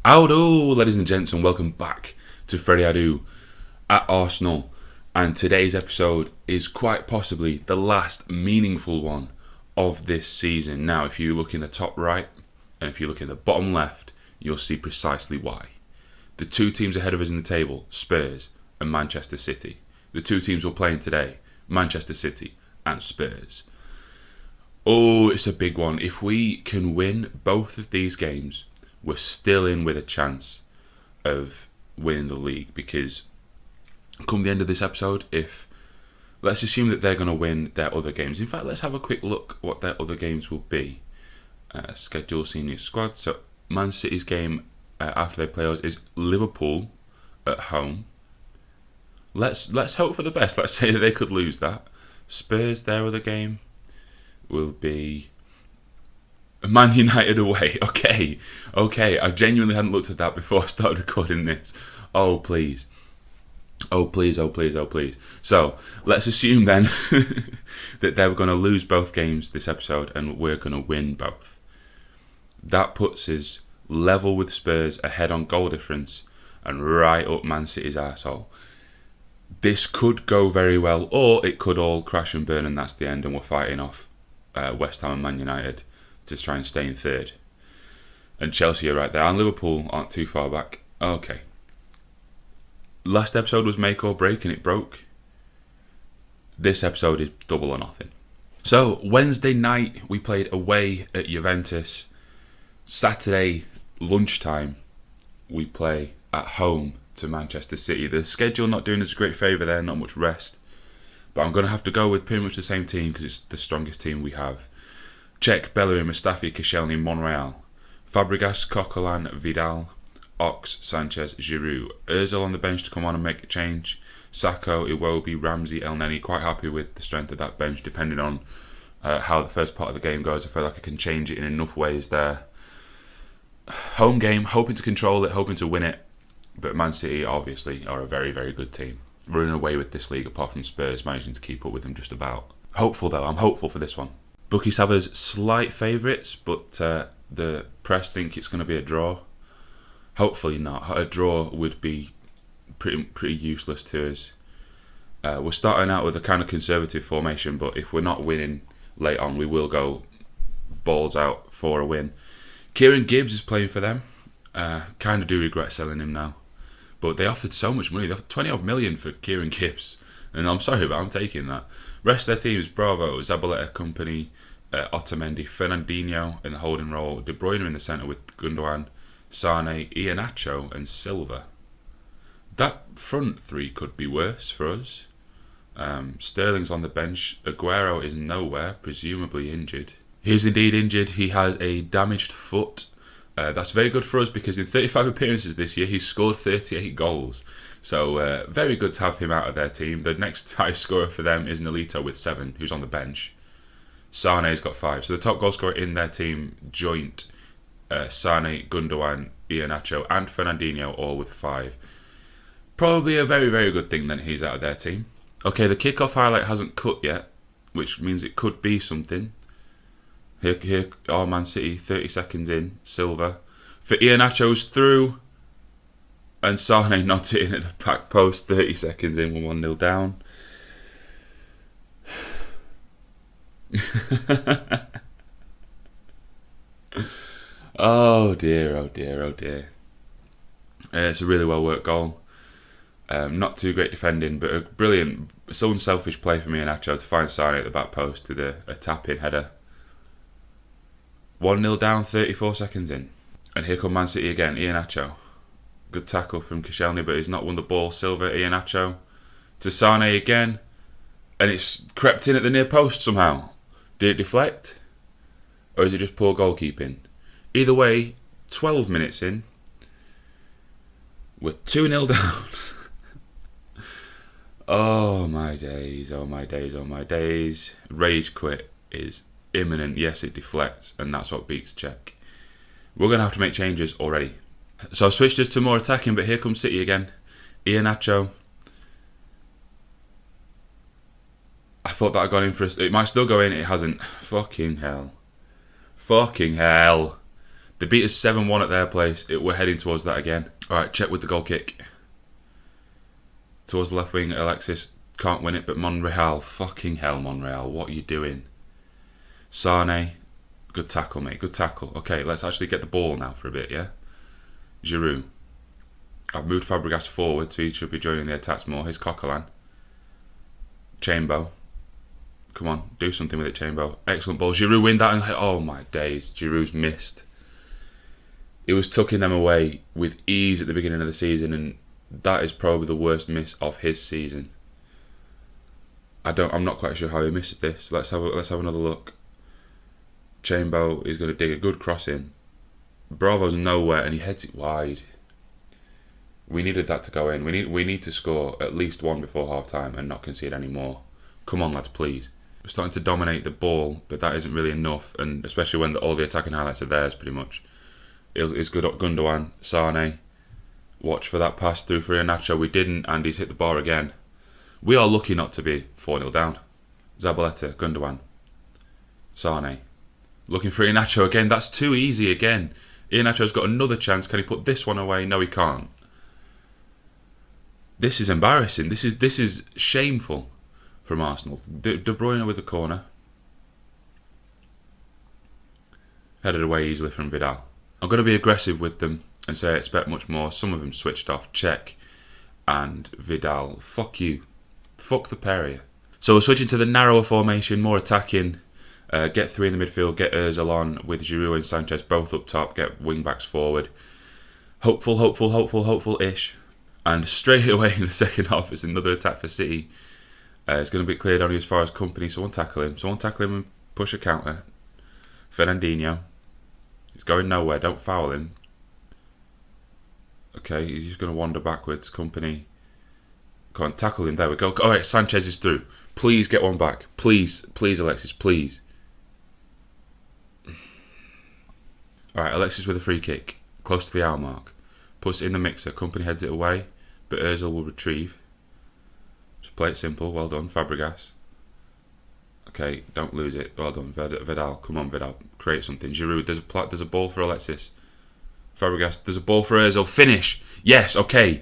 Howdo, ladies and gents, and welcome back to Freddie Adu at Arsenal. And today's episode is quite possibly the last meaningful one of this season. Now, if you look in the top right and if you look in the bottom left, you'll see precisely why. The two teams ahead of us in the table, Spurs and Manchester City. The two teams we're playing today, Manchester City and Spurs. Oh, it's a big one. If we can win both of these games, we're still in with a chance of winning the league, because come the end of this episode, if let's assume that they're going to win their other games. In fact, let's have a quick look what their other games will be. Schedule senior squad. So Man City's game after they play us is Liverpool at home. Let's hope for the best. Let's say that they could lose that. Spurs, their other game will be Man United away. Okay. I genuinely hadn't looked at that before I started recording this. Oh please. So let's assume then that they're going to lose both games this episode and we're going to win both. That puts us level with Spurs, ahead on goal difference, and right up Man City's arsehole. This could go very well, or it could all crash and burn and that's the end, and we're fighting off West Ham and Man United to try and stay in third. And Chelsea are right there, and Liverpool aren't too far back. Okay. Last episode was make or break, and it broke. This episode is double or nothing. So, Wednesday night, we played away at Juventus. Saturday lunchtime, we play at home to Manchester City. The schedule not doing us a great favour there, not much rest. But I'm going to have to go with pretty much the same team because it's the strongest team we have. Cech, Bellerin, Mustafi, Koscielny, Monreal. Fabregas, Coquelin, Vidal, Ox, Sanchez, Giroud. Ozil on the bench to come on and make a change. Sakho, Iwobi, Ramsey, El Neni. Quite happy with the strength of that bench depending on how the first part of the game goes. I feel like I can change it in enough ways there. Home game, hoping to control it, hoping to win it. But Man City obviously are a very, very good team. Running away with this league apart from Spurs, managing to keep up with them just about. Hopeful though, I'm hopeful for this one. Bookies have us slight favourites, but the press think it's going to be a draw. Hopefully not. A draw would be pretty useless to us. We're starting out with a kind of conservative formation, but if we're not winning late on, we will go balls out for a win. Kieran Gibbs is playing for them. Kind of do regret selling him now. But they offered so much money. They offered 20 odd million for Kieran Gibbs. And I'm sorry, but I'm taking that. Rest of their team is Bravo, Zabaleta, Company, Otamendi, Fernandinho in the holding role, De Bruyne in the centre with Gundogan, Sane, Iheanacho and Silva. That front three could be worse for us. Sterling's on the bench. Aguero is nowhere, presumably injured. He is indeed injured. He has a damaged foot. That's very good for us because in 35 appearances this year he's scored 38 goals. So very good to have him out of their team. The next highest scorer for them is Nolito with 7, who's on the bench. Sane's got 5. So the top goal scorer in their team joint, Sane, Gundogan, Iheanacho and Fernandinho all with 5. Probably a very, very good thing then he's out of their team. Okay, the kickoff highlight hasn't cut yet, which means it could be something. Here, Man City, 30 seconds in, Silva. For Iheanacho's through. And Sane nods it in at the back post, 30 seconds in, 1-0 down. Oh dear. It's a really well worked goal. Not too great defending, but a brilliant, so unselfish play for Iheanacho to find Sane at the back post with a tap-in header. 1-0 down, 34 seconds in. And here come Man City again, Iheanacho. Good tackle from Koscielny, but he's not won the ball. Silva, Iheanacho. To Sane again. And it's crept in at the near post somehow. Did it deflect? Or is it just poor goalkeeping? Either way, 12 minutes in. We're 2-0 down. Oh my days. Rage quit is imminent. Yes, it deflects, and that's what beats Cech. We're going to have to make changes already. So I've switched us to more attacking, but here comes City again. Iheanacho. I thought that had gone in for us. It might still go in. It hasn't. Fucking hell. They beat us 7-1 at their place. We're heading towards that again. Alright, check with the goal kick. Towards the left wing, Alexis can't win it, but Monreal. Fucking hell, Monreal. What are you doing? Sane. Good tackle, mate. Good tackle. Okay, let's actually get the ball now for a bit, yeah? Giroud. I've moved Fabregas forward, so he should be joining the attacks more. Here's Coquelin. Chambo. Come on, do something with it, Chambo. Excellent ball. Giroud win that. And, oh my days, Giroud's missed. He was tucking them away with ease at the beginning of the season, and that is probably the worst miss of his season. I'm not quite sure how he misses this. Let's have another look. Chambo is going to dig a good cross in. Bravo's nowhere, and he heads it wide. We needed that to go in. We need to score at least one before half time and not concede any more. Come on, lads, please. We're starting to dominate the ball, but that isn't really enough, and especially when all the attacking highlights are theirs, pretty much. It's good up Gundogan, Sane. Watch for that pass through for Iheanacho. We didn't, and he's hit the bar again. We are lucky not to be 4-0 down. Zabaleta, Gundogan, Sane. Looking for Iheanacho again. That's too easy again. Iheanacho's got another chance. Can he put this one away? No, he can't. This is embarrassing. This is shameful from Arsenal. De Bruyne with the corner. Headed away easily from Vidal. I'm going to be aggressive with them and say I expect much more. Some of them switched off. Cech and Vidal. Fuck you. Fuck the pair of you. So we're switching to the narrower formation, more attacking. Get three in the midfield, get Ozil on with Giroud and Sanchez both up top, get wing backs forward. Hopeful-ish. And straight away in the second half, it's another attack for City. It's going to be cleared only as far as company. Someone tackle him and push a counter. Fernandinho. He's going nowhere, don't foul him. Okay, he's just going to wander backwards. Company. Can't tackle him, there we go. Alright, Sanchez is through. Please get one back. Please, Alexis, please. Alright, Alexis with a free kick. Close to the hour mark. Puts it in the mixer. Company heads it away. But Ozil will retrieve. Just play it simple. Well done, Fabregas. Okay, don't lose it. Well done, Vidal. Come on, Vidal. Create something. Giroud, there's a ball for Alexis. Fabregas, there's a ball for Ozil. Finish! Yes, okay.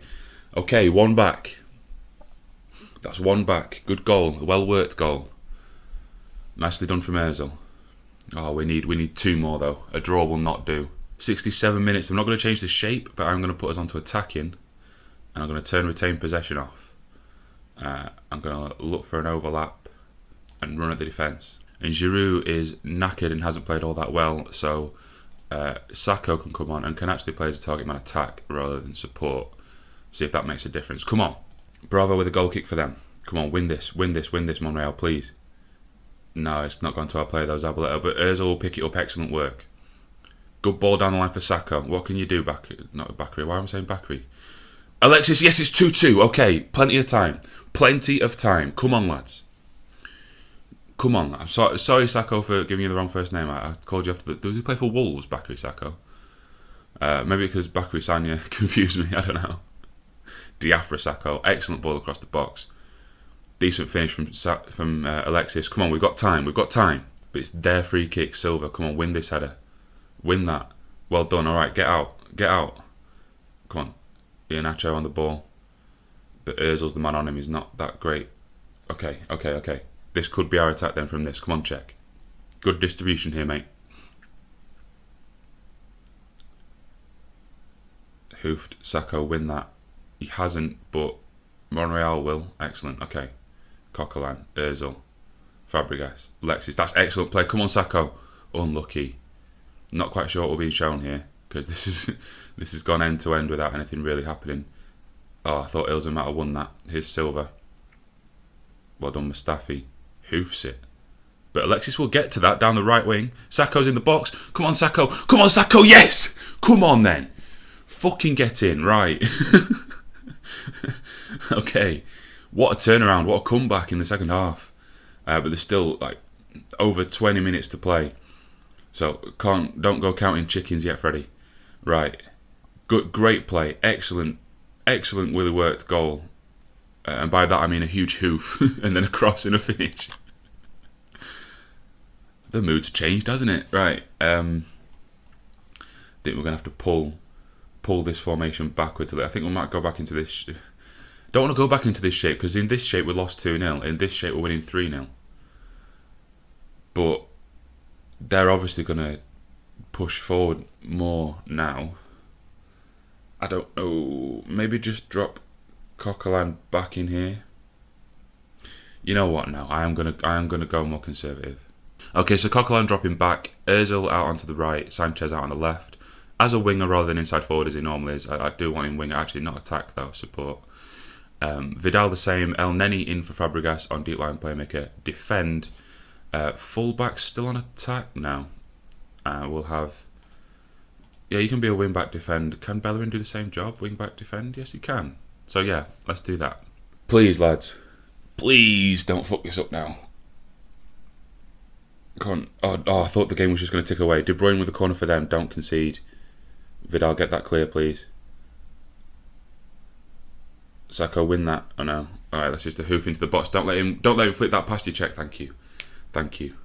Okay, one back. That's one back. Good goal. A well-worked goal. Nicely done from Ozil. Oh, we need two more, though. A draw will not do. 67 minutes. I'm not going to change the shape, but I'm going to put us onto attacking. And I'm going to turn retain possession off. I'm going to look for an overlap and run at the defence. And Giroud is knackered and hasn't played all that well, so Sacco can come on and can actually play as a target man attack rather than support. See if that makes a difference. Come on. Bravo with a goal kick for them. Come on, win this, Monreal, please. No, it's not gone to our player though, Zabaleta, but Ozil will pick it up. Excellent work. Good ball down the line for Sacco. What can you do, Bakary? Why am I saying Bakary? Alexis, yes, it's 2-2. Okay, plenty of time. Come on, lads. Come on. I'm sorry, Sacco, for giving you the wrong first name. I called you after does he play for Wolves, Bakary Sacco? Maybe because Bakary Sagna confused me, I don't know. Diafra Sacco, excellent ball across the box. Decent finish from Alexis. Come on, we've got time. But it's their free kick, Silva. Come on, win this header. Win that. Well done. All right, get out. Come on. Iheanacho on the ball. But Ozil's the man on him. He's not that great. Okay. This could be our attack then from this. Come on, Cech. Good distribution here, mate. Hoofed. Sacco win that. He hasn't, but Monreal will. Excellent. Okay. Coquelin, Ozil, Fabregas, Alexis. That's excellent play. Come on, Sacco. Unlucky. Not quite sure what we're being shown here because this has gone end to end without anything really happening. Oh, I thought Ilza might have won that. Here's Silva. Well done, Mustafi. Hoofs it. But Alexis will get to that down the right wing. Sacco's in the box. Come on, Sacco. Yes! Come on, then. Fucking get in. Right. Okay. What a turnaround. What a comeback in the second half. But there's still like over 20 minutes to play. So don't go counting chickens yet, Freddie. Right. Great play. Excellent really worked goal. And by that I mean a huge hoof and then a cross and a finish. The mood's changed, hasn't it? Right. think we're going to have to pull this formation backwards a little. I think we might go back into this. Don't want to go back into this shape, because in this shape we lost 2-0. In this shape we're winning 3-0. But they're obviously going to push forward more now. I don't know. Maybe just drop Coquelin back in here. You know what? Now I am gonna go more conservative. Okay, so Coquelin dropping back, Özil out onto the right, Sanchez out on the left. As a winger rather than inside forward as he normally is. I do want him winger, actually, not attack though, support. Vidal the same, El Neni in for Fabregas on deep line playmaker. Defend. Fullback still on attack now. We'll have... Yeah, you can be a wing-back defend. Can Bellerin do the same job? Wing-back defend? Yes, he can. So yeah, let's do that. Please, lads. Please don't fuck this up now. Come on. Oh, I thought the game was just going to tick away. De Bruyne with the corner for them. Don't concede. Vidal, get that clear, please. Sacco, win that. Oh no. Alright, let's just a hoof into the box. Don't let him flick that past you, check. Thank you. Thank you.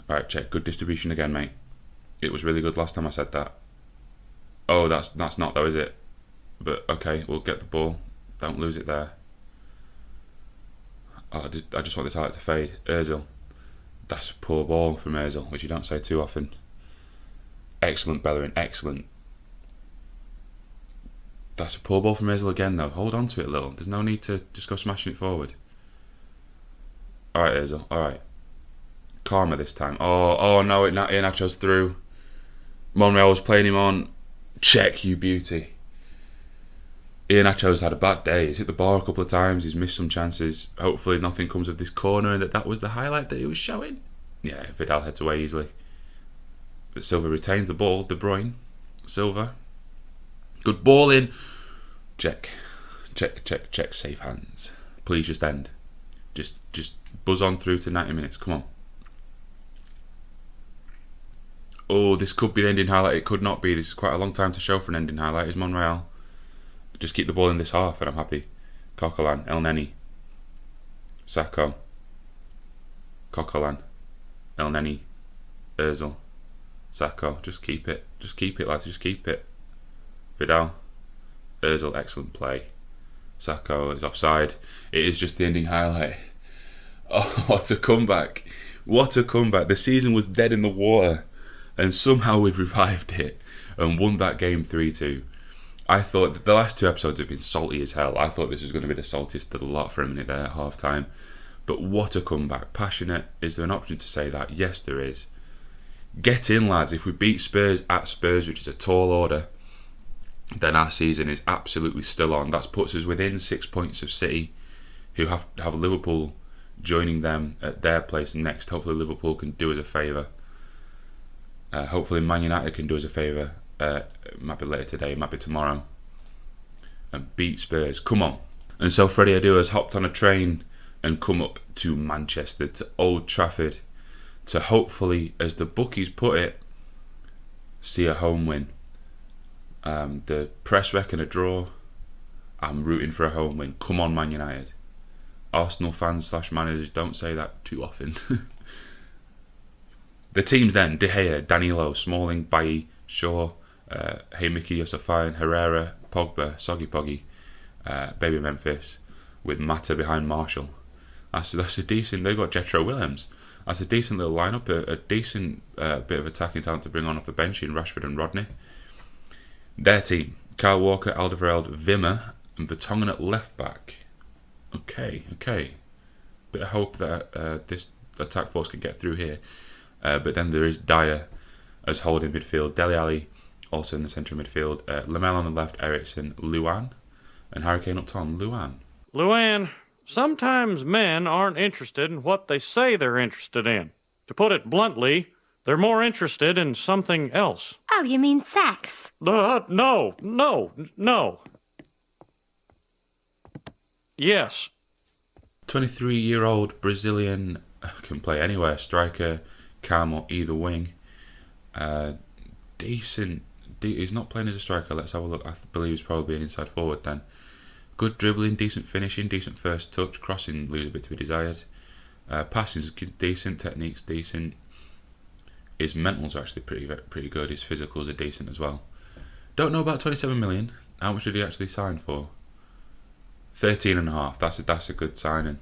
Alright, check. Good distribution again, mate. It was really good last time I said that. Oh, that's not though, is it? But okay, we'll get the ball. Don't lose it there. Oh, I just want this highlight to fade. Özil. That's a poor ball from Özil, which you don't say too often. Excellent, Bellerin. Excellent. That's a poor ball from Özil again, though. Hold on to it a little. There's no need to just go smashing it forward. Alright, Özil. Alright. Calmer this time. Oh no, Iheanacho's through. Monreal was playing him on. Check, you beauty. Iheanacho's had a bad day. He's hit the bar a couple of times. He's missed some chances. Hopefully nothing comes of this corner and that was the highlight that he was showing. Yeah, Vidal heads away easily. But Silva retains the ball. De Bruyne. Silva. Good ball in. Check. Check. Safe hands. Please just end. Just buzz on through to 90 minutes. Come on. Oh, this could be the ending highlight. It could not be. This is quite a long time to show for an ending highlight. Is Monreal. Just keep the ball in this half and I'm happy. Coquelin, El Neni, Sacco, Coquelin, El Neni, Özil, Sacco. Just keep it, lads. Just keep it. Vidal, Özil, excellent play. Sacco is offside. It is just the ending highlight. Oh, what a comeback! What a comeback! The season was dead in the water, and somehow we've revived it and won that game 3-2. I thought that the last 2 episodes have been salty as hell. I thought this was going to be the saltiest of the lot for a minute there at half time. But what a comeback. Passionate. Is there an option to say that? Yes, there is. Get in, lads. If we beat Spurs at Spurs, which is a tall order, then our season is absolutely still on. That puts us within 6 points of City, who have Liverpool joining them at their place next. Hopefully Liverpool can do us a favour. Hopefully Man United can do us a favour. It might be later today, it might be tomorrow, and beat Spurs. Come on. And so Freddie Adu has hopped on a train and come up to Manchester, to Old Trafford, to hopefully, as the bookies put it, see a home win. The press reckon a draw. I'm rooting for a home win. Come on, Man United. Arsenal fans / managers don't say that too often. The teams then: De Gea, Danilo, Smalling, Bailly, Shaw, Mickey, Youssoufyan, Herrera, Pogba, Soggy Poggy, Baby Memphis, with Mata behind Marshall. That's a decent. They've got Jetro Willems. That's a decent little lineup. A decent bit of attacking talent to bring on off the bench in Rashford and Rodney. Their team: Kyle Walker, Alderweireld, Wimmer, and Vertonghen at left back. Okay. Bit of hope that this attack force can get through here. But then there is Dyer as holding midfield, Dele Alli also in the centre of midfield, Lamela on the left, Eriksen, Luan, and Harry Kane up top. Luan, sometimes men aren't interested in what they say they're interested in. To put it bluntly, they're more interested in something else. Oh, you mean sex? No. Yes. 23-year-old Brazilian, can play anywhere, striker, cam or either wing. Decent. He's not playing as a striker. Let's have a look. I believe he's probably an inside forward then. Good dribbling, decent finishing, decent first touch. Crossing leaves a bit to be desired. Passing's decent. Technique's decent. His mentals are actually pretty good. His physicals are decent as well. Don't know about 27 million. How much did he actually sign for? 13.5. That's a good signing.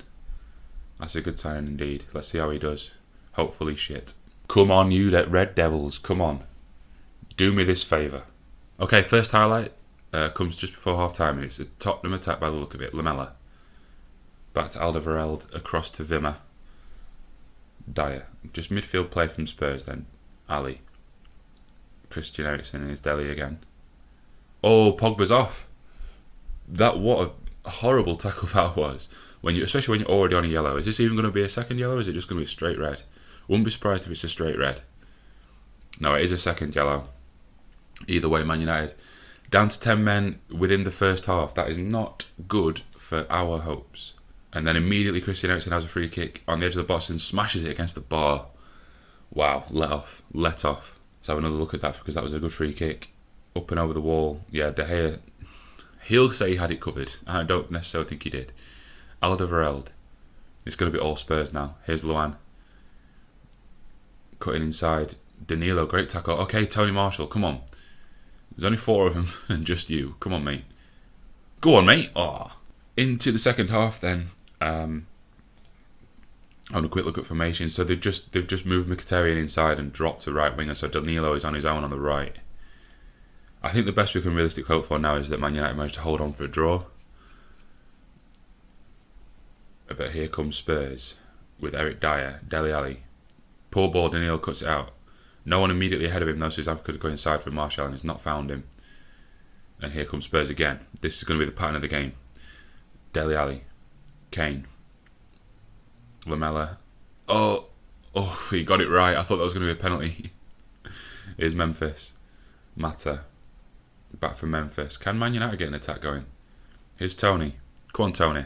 That's a good signing indeed. Let's see how he does. Hopefully shit. Come on, you Red Devils. Come on. Do me this favour. Okay, first highlight comes just before half time, and it's a Tottenham attack by the look of it. Lamela. Back to Alderweireld, across to Wimmer. Dyer. Just midfield play from Spurs then. Ali. Christian Eriksen and his Dele again. Oh, Pogba's off. What a horrible tackle that was. Especially when you're already on a yellow. Is this even going to be a second yellow, or is it just going to be a straight red? Wouldn't be surprised if it's a straight red. No, it is a second yellow. Either way, Man United down to 10 men within the first half. That is not good for our hopes. And then immediately Christian Eriksen has a free kick on the edge of the box and smashes it against the bar. Wow, let off. Let's have another look at that, because that was a good free kick. Up and over the wall. Yeah, De Gea, he'll say he had it covered. I don't necessarily think he did. Alderweireld. It's going to be all Spurs now. Here's Luan. Cutting inside. Danilo, great tackle. Okay, Tony Marshall, come on. There's only 4 of them and just you. Come on, mate. Go on, mate. Oh. Into the second half then. On a quick look at formation. So they've just moved Mkhitaryan inside and dropped to right winger. So Danilo is on his own on the right. I think the best we can realistically hope for now is that Man United managed to hold on for a draw. But here comes Spurs with Eric Dyer, Dele Alli. Poor ball, Danilo cuts it out. No one immediately ahead of him though, so he's could go inside for Martial and he's not found him. And here comes Spurs again. This is going to be the pattern of the game. Dele Alli, Kane, Lamela. Oh, he got it right. I thought that was going to be a penalty. Here's Memphis. Mata. Back from Memphis. Can Man United get an attack going? Here's Tony. Go on, Tony.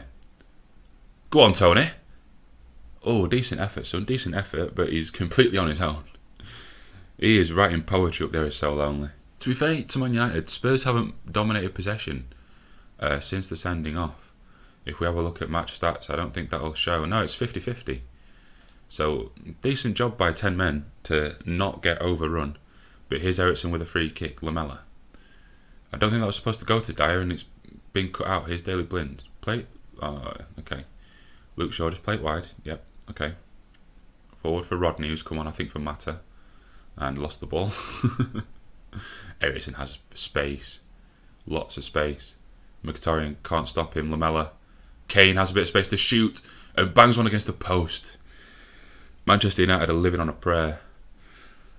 Go on, Tony. Oh, decent effort, son. Decent effort, but he's completely on his own. He is writing poetry up there. Is so lonely. To be fair to Man United, Spurs haven't dominated possession since the sending off. If we have a look at match stats, I don't think that'll show. No, it's 50-50. So, decent job by 10 men to not get overrun. But here's Eriksen with a free kick, Lamela. I don't think that was supposed to go to Dyer, and it's been cut out. Here's Daley Blind. Play. Okay. Luke Shaw, just play it wide. Yep, okay. Forward for Rodney, who's come on, I think, for Mata. And lost the ball. Eriksen has space. Lots of space. Mkhitaryan can't stop him. Lamela. Kane has a bit of space to shoot and bangs one against the post. Manchester United are living on a prayer.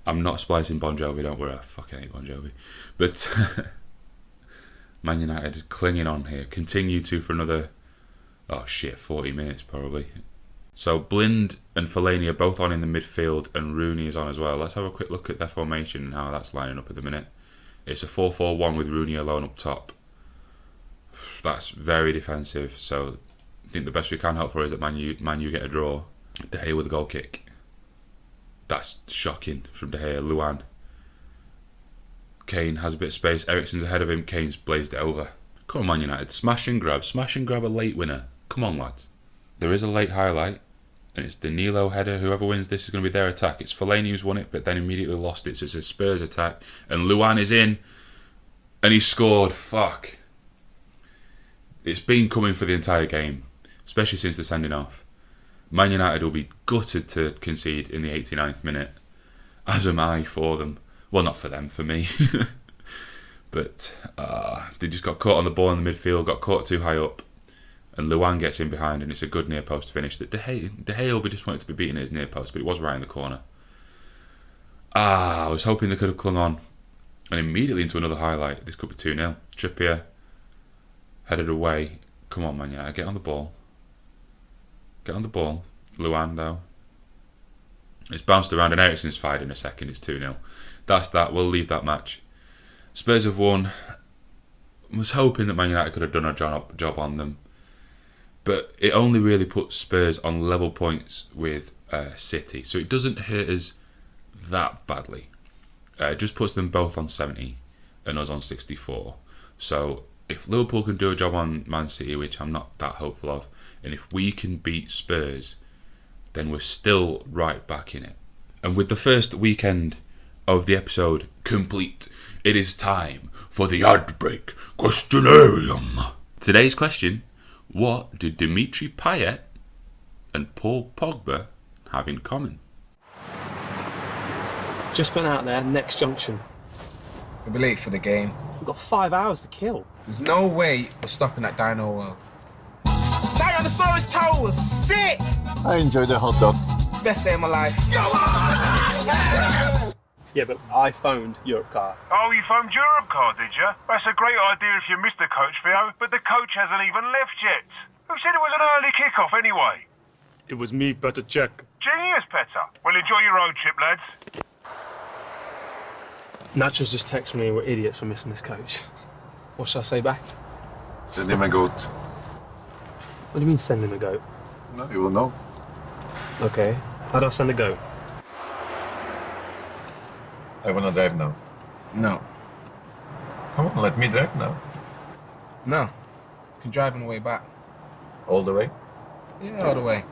I'm not splicing Bon Jovi, don't worry. I fucking hate Bon Jovi. But Man United clinging on here. Continue to for another, 40 minutes probably. So Blind and Fellaini are both on in the midfield and Rooney is on as well. Let's have a quick look at their formation and how that's lining up at the minute. It's a 4-4-1 with Rooney alone up top. That's very defensive, so I think the best we can hope for is that Man U get a draw. De Gea with a goal kick. That's shocking from De Gea. Luan. Kane has a bit of space. Eriksen's ahead of him. Kane's blazed it over. Come on, Man United. Smash and grab a late winner. Come on, lads. There is a late highlight, and it's Danilo header. Whoever wins this is going to be their attack. It's Fellaini who's won it, but then immediately lost it, so it's a Spurs attack. And Luan is in, and he scored. Fuck. It's been coming for the entire game, especially since the sending off. Man United will be gutted to concede in the 89th minute, as am I for them. Well, not for them, for me. But they just got caught on the ball in the midfield, got caught too high up, and Luan gets in behind, and it's a good near post finish. That De Gea will be disappointed to be beaten at his near post, but it was right in the corner. I was hoping they could have clung on. And immediately into another highlight. This could be 2-0. Trippier headed away. Come on, man, United, get on the ball. Get on the ball. Luan, though. It's bounced around, and Eriksen's fired in a second. It's 2-0. That's that. We'll leave that match. Spurs have won. Was hoping that Man United could have done a job on them. But it only really puts Spurs on level points with City. So it doesn't hurt us that badly. It just puts them both on 70 and us on 64. So if Liverpool can do a job on Man City, which I'm not that hopeful of, and if we can beat Spurs, then we're still right back in it. And with the first weekend of the episode complete, it is time for the Adbreak Questionarium. Today's question: what do Dimitri Payet and Paul Pogba have in common? Just went out there, next junction. We'll be late for the game. We've got 5 hours to kill. There's no way we're stopping at Dino World. Tyrannosaurus Tower was sick! I enjoyed the hot dog. Best day of my life. Yeah, but I phoned Europcar. Oh, you phoned Europcar, did you? That's a great idea if you missed the coach, Theo, but the coach hasn't even left yet. Who said it was an early kick-off anyway? It was me, Petr Cech. Genius, Petter. Well, enjoy your road trip, lads. Natchez just texted me we're idiots for missing this coach. What shall I say back? Send him a goat. What do you mean send him a goat? No, you will know. Okay, how do I send a goat? I wanna drive now. No. Come on, let me drive now. No. You can drive on the way back. All the way. Yeah, all the way.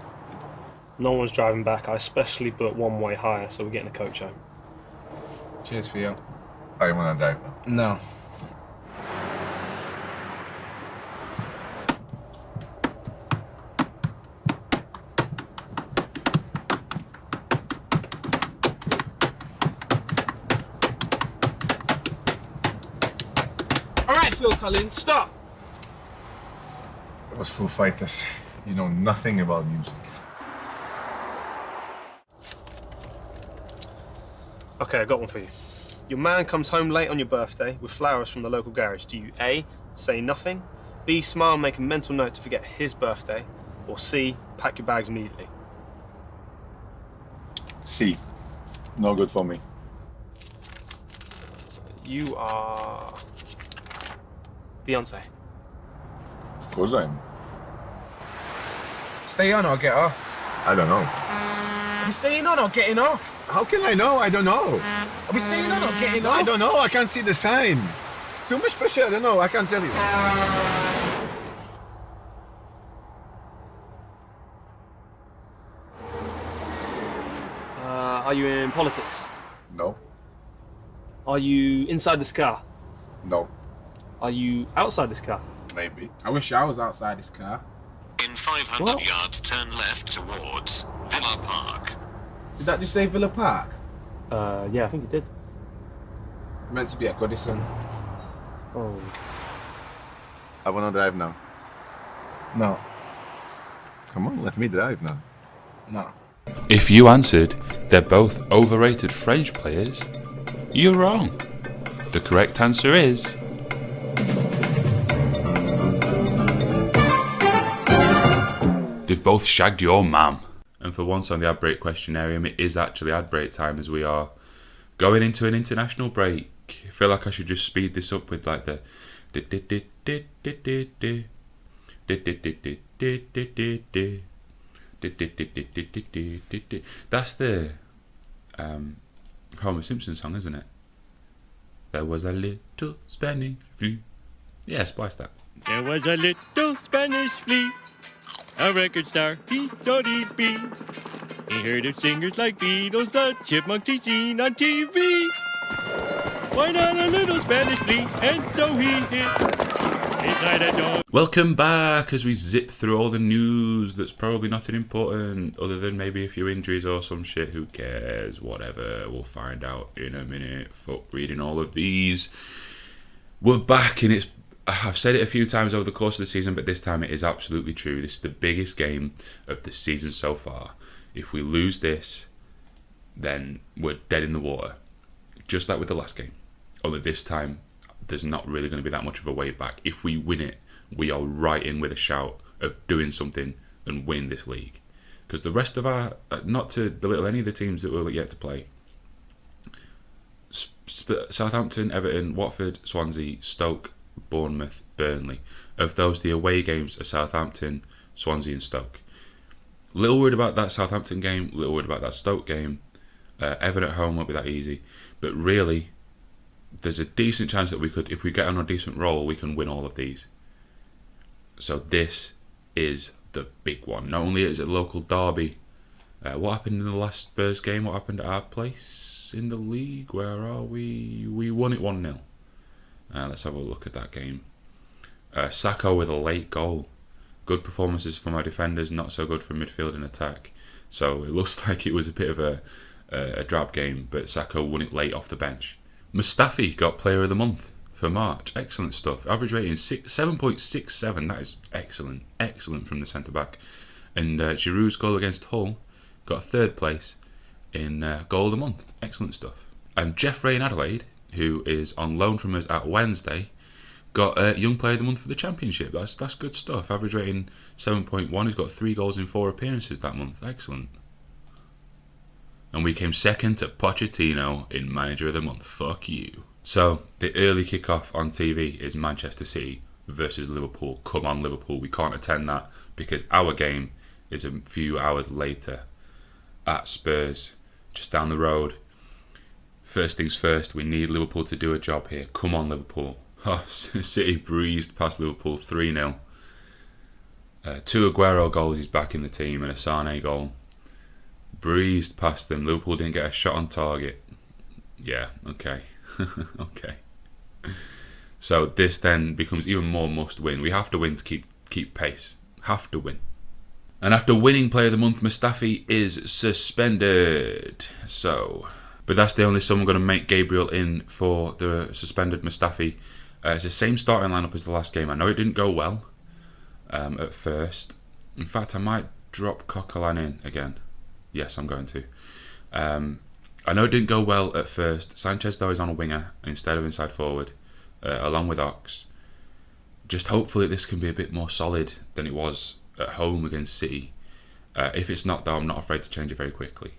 No one's driving back. I especially booked one way higher, so we're getting a coach home. Cheers for you. I wanna drive now. No. Alright, Phil Collins, stop! It was Foo Fighters. You know nothing about music. Okay, I got one for you. Your man comes home late on your birthday with flowers from the local garage. Do you A, say nothing, B, smile and make a mental note to forget his birthday, or C, pack your bags immediately? C. No good for me. You are Beyonce. Of course I am. Stay on or get off? I don't know. Are we staying on or getting off? How can I know? I don't know. Are we staying on or getting off? I don't know. I can't see the sign. Too much pressure. I don't know. I can't tell you. Are you in politics? No. Are you inside this car? No. Are you outside this car? Maybe. I wish I was outside this car. In 500 What? yards, turn left towards Villa Park. Did that just say Villa Park? Yeah, I think it did. Meant to be at Goodison. Oh. I wanna drive now. No. Come on, let me drive now. No. If you answered they're both overrated French players, you're wrong. The correct answer is they've both shagged your mum. And for once on the ad break questionarium, it is actually ad break time as we are going into an international break. I feel like I should just speed this up with like the that's the Homer Simpson song, isn't it? There was a little Spanish flea. Yeah, splice that. There was a little Spanish flea, a record star he thought he'd be. He heard of singers like Beatles, the Chipmunks he seen on TV. Why not a little Spanish flea? And so he hid inside a dog. Welcome back as we zip through all the news that's probably nothing important other than maybe a few injuries or some shit. Who cares? Whatever. We'll find out in a minute. Fuck reading all of these. We're back and it's... I've said it a few times over the course of the season, but this time it is absolutely true. This is the biggest game of the season so far. If we lose this, then we're dead in the water. Just like with the last game. Only this time, there's not really going to be that much of a way back. If we win it, we are right in with a shout of doing something and winning this league. Because the rest of our... not to belittle any of the teams that we're yet to play. Southampton, Everton, Watford, Swansea, Stoke, Bournemouth, Burnley. Of those, the away games are Southampton, Swansea and Stoke. Little worried about that Southampton game, little worried about that Stoke game. Everton at home won't be that easy. But really, there's a decent chance that we could, if we get on a decent roll, we can win all of these. So this is the big one. Not only is it a local derby, What happened in the last Spurs game? What happened at our place in the league? Where are we? We won it 1-0. Let's have a look at that game. Sacco with a late goal. Good performances from our defenders, not so good from midfield and attack. So it looks like it was a bit of a drab game, but Sacco won it late off the bench. Mustafi got Player of the Month for March. Excellent stuff. Average rating 7.67. That is excellent. Excellent from the centre-back. And Giroud's goal against Hull got 3rd place in Goal of the Month. Excellent stuff. And Jeff Ray in Adelaide, who is on loan from us at Wednesday, got Young Player of the Month for the Championship. That's good stuff. Average rating 7.1. He's got 3 goals in 4 appearances that month. Excellent. And we came 2nd to Pochettino in Manager of the Month. Fuck you. So, the early kickoff on TV is Manchester City versus Liverpool. Come on, Liverpool. We can't attend that because our game is a few hours later at Spurs, just down the road. First things first, we need Liverpool to do a job here. Come on, Liverpool. Oh, City breezed past Liverpool 3-0. 2 Aguero goals, he's back in the team, and a Sane goal. Breezed past them. Liverpool didn't get a shot on target. Yeah, okay. Okay. So this then becomes even more must win. We have to win to keep pace. Have to win. And after winning Player of the Month, Mustafi is suspended. So, but that's the only sum I'm going to make Gabriel in for the suspended Mustafi. It's the same starting lineup as the last game. I know it didn't go well at first. In fact, I might drop Coquelin in again. Yes, I'm going to. I know it didn't go well at first. Sanchez, though, is on a winger instead of inside forward, along with Ox. Just hopefully this can be a bit more solid than it was at home against City. If it's not, though, I'm not afraid to change it very quickly.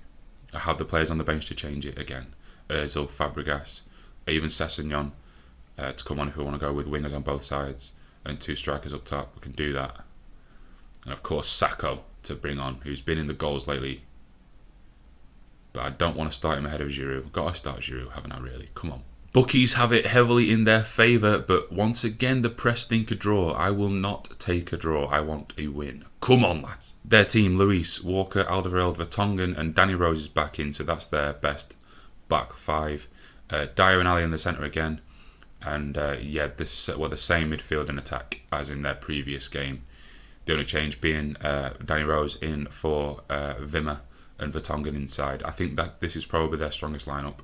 I have the players on the bench to change it again. Ozil, Fabregas, even Sessegnon to come on if we want to go with wingers on both sides and 2 strikers up top. We can do that. And of course, Sacco to bring on, who's been in the goals lately. But I don't want to start him ahead of Giroud. Got to start Giroud, haven't I really? Come on. Bookies have it heavily in their favour, but once again the press think a draw. I will not take a draw. I want a win. Come on, lads. Their team, Luis, Walker, Alderweireld, Vertonghen and Danny Rose is back in, so that's their best back 5. Dyer and Ali in the centre again. And yeah, the same midfield and attack as in their previous game. The only change being Danny Rose in for Wimmer and Vertonghen inside. I think that this is probably their strongest lineup.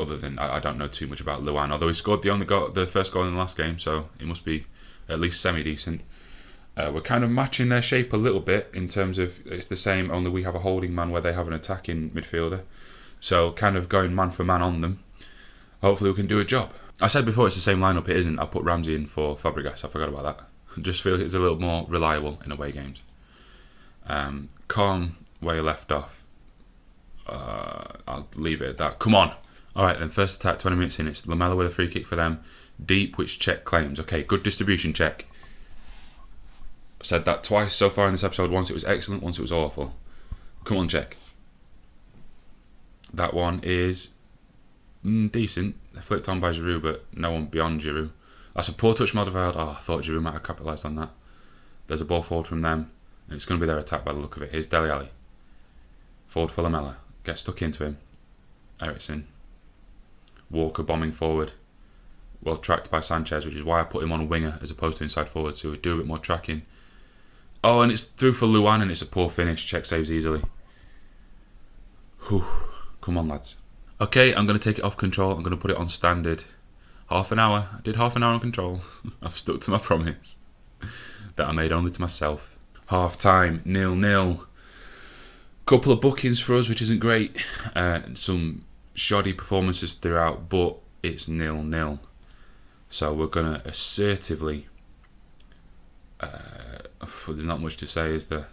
Other than I don't know too much about Luan, although he scored the first goal in the last game, so it must be at least semi-decent. We're kind of matching their shape a little bit in terms of it's the same, only we have a holding man where they have an attacking midfielder. So kind of going man for man on them. Hopefully we can do a job. I said before it's the same lineup, it isn't. I put Ramsey in for Fabregas, I forgot about that. Just feel it's a little more reliable in away games. Calm where you left off. I'll leave it at that. Come on. Alright then, first attack, 20 minutes in. It's Lamela with a free kick for them. Deep, which Czech claims. Okay, good distribution, Czech. I've said that twice so far in this episode. Once it was excellent, once it was awful. Come on, Czech. That one is decent. Flicked on by Giroud, but no one beyond Giroud. That's a poor touch from Alderweireld. Oh, I thought Giroud might have capitalised on that. There's a ball forward from them. And it's going to be their attack by the look of it. Here's Dele Alli. Forward for Lamela. Gets stuck into him. Eriksen. Walker bombing forward. Well tracked by Sanchez, which is why I put him on a winger as opposed to inside forward, so we do a bit more tracking. Oh, and it's through for Luan, and it's a poor finish. Czech saves easily. Whew. Come on, lads. Okay, I'm going to take it off control. I'm going to put it on standard. Half an hour. I did half an hour on control. I've stuck to my promise that I made only to myself. Half time, 0-0. Couple of bookings for us, which isn't great. Some shoddy performances throughout, but it's 0-0. So we're going to assertively... there's not much to say, is there?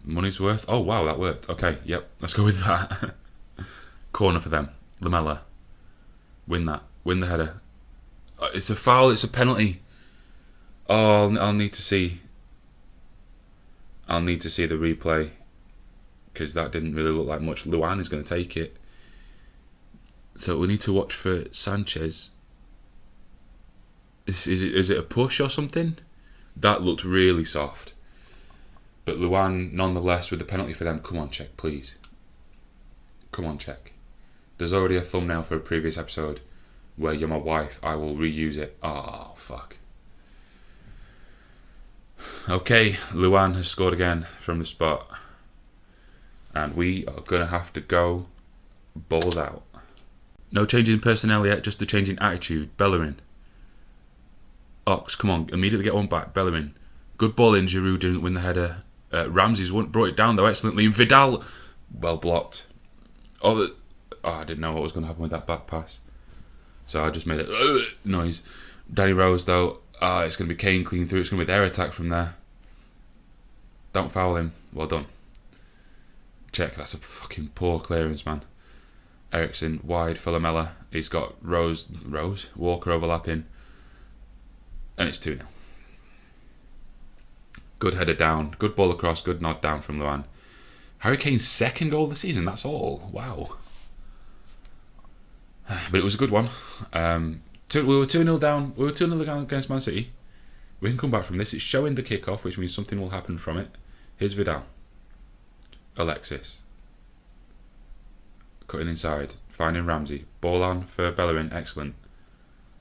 Money's worth? Oh, wow, that worked. Okay, yep, let's go with that. Corner for them. Lamela. Win that. Win the header. It's a foul, it's a penalty. Oh, I'll need to see... the replay, because that didn't really look like much. Luan is going to take it. So we need to watch for Sanchez. Is it a push or something? That looked really soft. But Luan, nonetheless, with the penalty for them. Come on, Czech, please. Come on, Czech. There's already a thumbnail for a previous episode where you're my wife. I will reuse it. Oh, fuck. Okay, Luan has scored again from the spot. And we are going to have to go balls out. No change in personnel yet, just a change in attitude. Bellerin. Ox, come on, immediately get one back. Bellerin. Good ball in. Giroud didn't win the header. Ramsey's brought it down though excellently. And Vidal, well blocked. I didn't know what was going to happen with that back pass. So I just made a noise. Danny Rose though, it's going to be Kane clean through. It's going to be their attack from there. Don't foul him. Well done. Check, that's a fucking poor clearance, man. Eriksen wide for Lamela. He's got Rose, Walker overlapping. And it's 2-0. Good header down. Good ball across. Good nod down from Luan. Harry Kane's second goal of the season. That's all. Wow. But it was a good one. We were 2-0 down. We were 2-0 down against Man City. We can come back from this. It's showing the kickoff, which means something will happen from it. Here's Vidal. Alexis. Cutting inside. Finding Ramsey. Ball on for Bellerin. Excellent.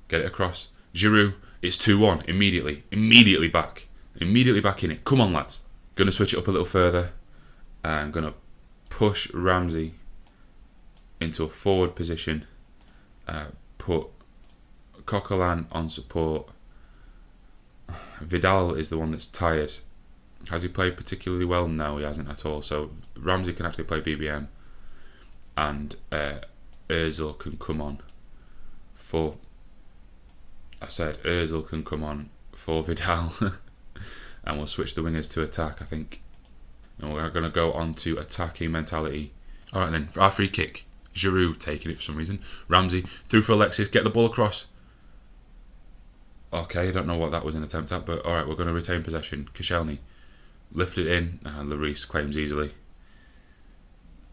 Get it across. Giroud. It's 2-1. Immediately. Immediately back. Immediately back in it. Come on, lads. Going to switch it up a little further. And going to push Ramsey into a forward position. Put Coquelin on support. Vidal is the one that's tired. Has he played particularly well? No, he hasn't at all. So Ramsey can actually play BBM. And Ozil can come on for... Ozil can come on for Vidal. And we'll switch the wingers to attack, I think. And we're going to go on to attacking mentality. Alright then, for our free kick. Giroud taking it for some reason. Ramsey through for Alexis. Get the ball across. Okay, I don't know what that was an attempt at, but alright, we're going to retain possession. Koscielny lifted in, and Lloris claims easily.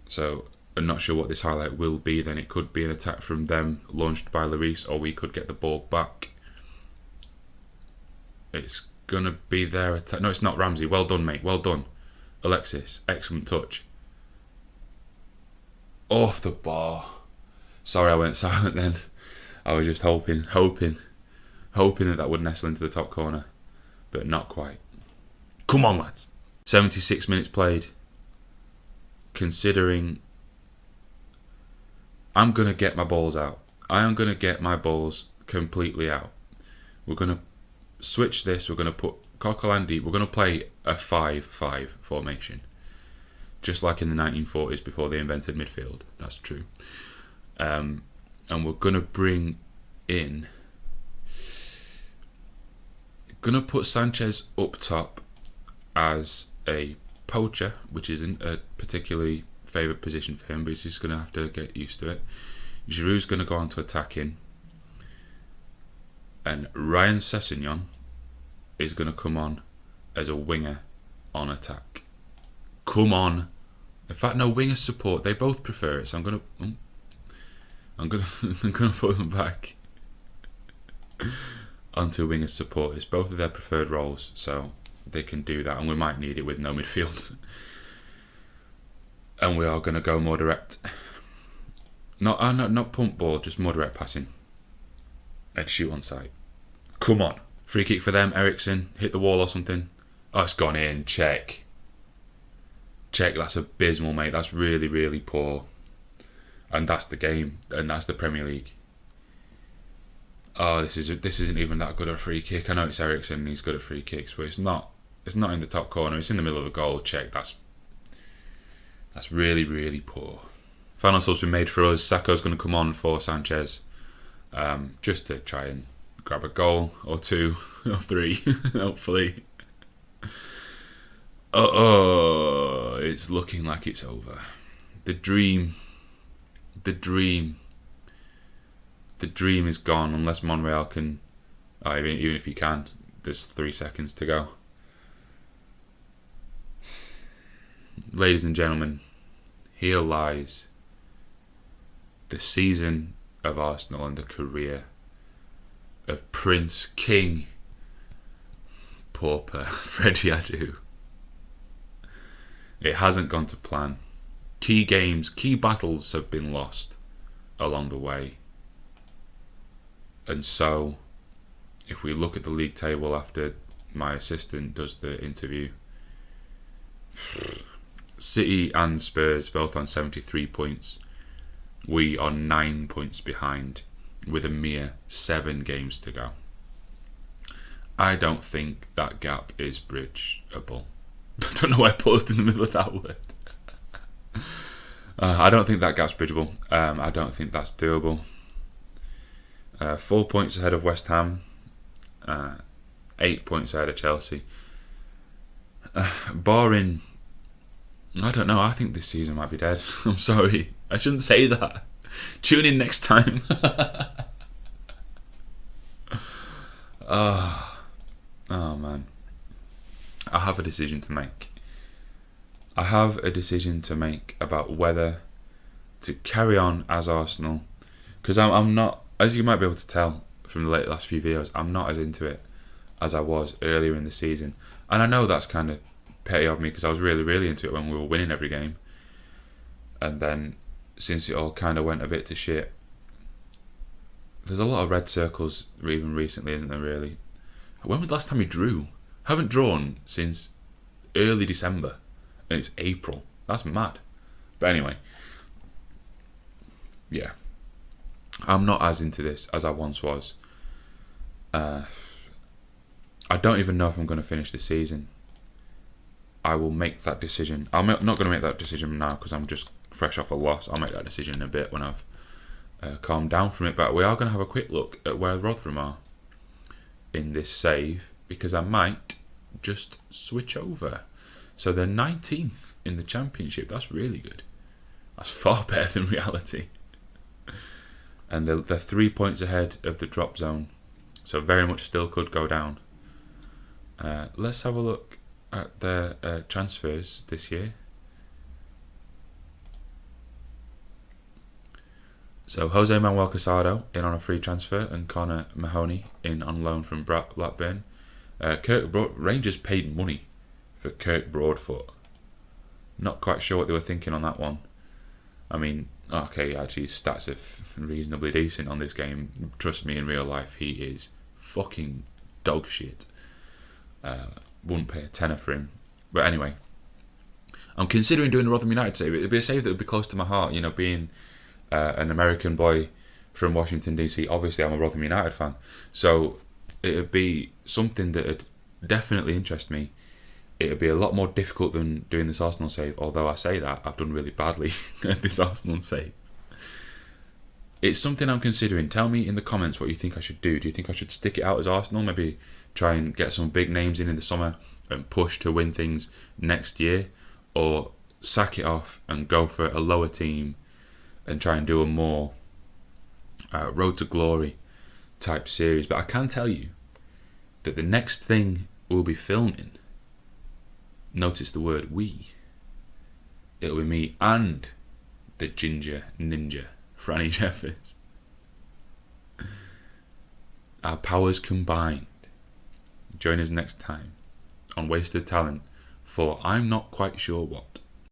So, I'm not sure what this highlight will be then. It could be an attack from them launched by Lloris, or we could get the ball back. It's going to be their attack. No, it's not. Ramsey. Well done, mate. Well done. Alexis. Excellent touch. Off the bar. Sorry I went silent then. I was just hoping that would nestle into the top corner. But not quite. Come on, lads. 76 minutes played. Considering I'm going to get my balls out. I am going to get my balls completely out. We're going to switch this. We're going to put Coquelin deep. We're going to play a 5-5 formation. Just like in the 1940s before they invented midfield. That's true. And we're going to bring in... Going to put Sanchez up top as a poacher, which isn't a particularly favoured position for him, but he's just going to have to get used to it. Giroud's going to go on to attacking. And Ryan Sessegnon is going to come on as a winger on attack. Come on. In fact, no, winger support. They both prefer it, so I'm going to put them back onto winger support. It's both of their preferred roles, so they can do that, and we might need it with no midfield. And we are going to go more direct. Not pump ball, just more direct passing. And shoot on sight. Come on. Free kick for them. Eriksen hit the wall or something. Oh, it's gone in. Check. That's abysmal, mate. That's really, really poor. And that's the game. And that's the Premier League. Oh, this isn't even that good a free kick. I know it's Eriksen and he's good at free kicks, but it's not in the top corner. It's in the middle of a goal. Check. That's really, really poor. Final sub's been made for us. Sakho's going to come on for Sanchez, just to try and grab a goal or two or three, hopefully. It's looking like it's over. The dream is gone unless Monreal can. Even if he can, there's 3 seconds to go. Ladies and gentlemen, here lies the season of Arsenal and the career of Prince King Pauper Freddie Adu. It hasn't gone to plan. Key games, key battles have been lost along the way. And so, if we look at the league table after my assistant does the interview, City and Spurs both on 73 points. We are 9 points behind with a mere 7 games to go. I don't think that gap is bridgeable. I don't know why I paused in the middle of that word. I don't think that gap's bridgeable. I don't think that's doable. 4 points ahead of West Ham. 8 points ahead of Chelsea. Barring... I don't know, I think this season might be dead. I'm sorry. I shouldn't say that. Tune in next time. Oh man. I have a decision to make. I have a decision to make about whether to carry on as Arsenal. Because I'm not, as you might be able to tell from the last few videos, I'm not as into it as I was earlier in the season. And I know that's kind of petty of me because I was really, really into it when we were winning every game. And then, since it all kind of went a bit to shit, there's a lot of red circles even recently, isn't there, really? When was the last time we drew? Haven't drawn since early December, and it's April. That's mad. But anyway, yeah, I'm not as into this as I once was. I don't even know if I'm going to finish the season. I will make that decision. I'm not going to make that decision now because I'm just fresh off a loss. I'll make that decision in a bit when I've calmed down from it. But we are going to have a quick look at where Rotherham are in this save, because I might just switch over. So they're 19th in the Championship. That's really good. That's far better than reality. And they're 3 points ahead of the drop zone, so very much still could go down. Let's have a look at their transfers this year. So Jose Manuel Casado in on a free transfer, and Connor Mahoney in on loan from Blackburn. Rangers paid money for Kirk Broadfoot. Not quite sure what they were thinking on that one. I mean, okay, actually his stats are reasonably decent on this game. Trust me, in real life he is fucking dog shit. Wouldn't pay a tenner for him. But anyway, I'm considering doing a Rotherham United save. It'd be a save that would be close to my heart, you know, being an American boy from Washington DC. Obviously I'm a Rotherham United fan, so it would be something that would definitely interest me. It would be a lot more difficult than doing this Arsenal save, although I say that I've done really badly at this Arsenal save. It's something I'm considering. Tell me in the comments what you think I should do. Do you think I should stick it out as Arsenal, maybe try and get some big names in the summer and push to win things next year, or sack it off and go for a lower team and try and do a more Road to Glory type series? But I can tell you that the next thing we'll be filming, notice the word we, it'll be me and the ginger ninja Franny Jeffers. Our powers combined. Join us next time on Wasted Talent for I'm not quite sure what.